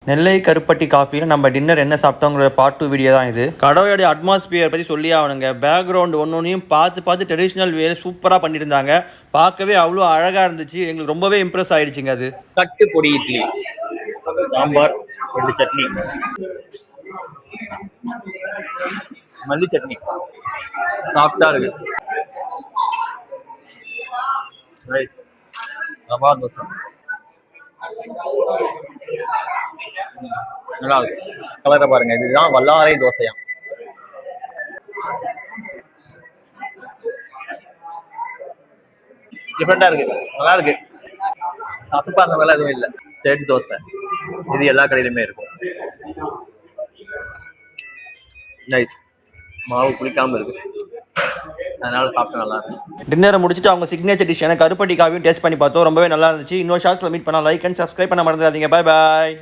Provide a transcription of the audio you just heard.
நெல்லை கருப்பட்டி காஃபியில் நம்ம டின்னர் என்ன சாப்பிட்டோங்கிற பார்ட் 2 வீடியோ தான் இது. கடையோடைய அட்மாஸ்பியர் பற்றி சொல்லி ஆகணுங்க. பேக்ரவுண்ட் ஒன்னொன்னையும் பார்த்து ட்ரெடிஷ்னல் வேலை சூப்பராக பண்ணிட்டு இருந்தாங்க. பார்க்கவே அவ்வளோ அழகாக இருந்துச்சு. எங்களுக்கு ரொம்பவே இம்ப்ரெஸ் ஆயிடுச்சுங்க. அது கட்டு பொடி இட்லி, சாம்பார், ரெண்டு சட்னி, மல்லி சட்னி சாப்பிட்டா இருக்கு. ரவா தோசை நல்லா இருக்கு. கலரை பாருங்க, இதுதான் வல்லாரை தோசையா. டிஃப்ரெண்டா இருக்கு, நல்லா இருக்கு. கசப்பா அந்த வேலை எதுவும் இல்லை. செட் தோசை இது எல்லா கடையிலுமே இருக்கும். நைஸ், மாவு குளிக்காம இருக்கு, அதனால சாப்பிட்டா நல்லா இருக்கு. டின்னரை முடிச்சுட்டு அவங்க சிக்னேச்சர் டிஷ் கருப்பட்டி காஃபியும் டேஸ்ட் பண்ணி பார்த்தோம். ரொம்பவே நல்லா இருந்துச்சு. இன்னொரு ஷார்ட்ஸில் மீட் பண்ணலாம். லைக் அண்ட் சப்ஸ்கிரைப் பண்ண மறந்துடாதீங்க. பாய் பாய்.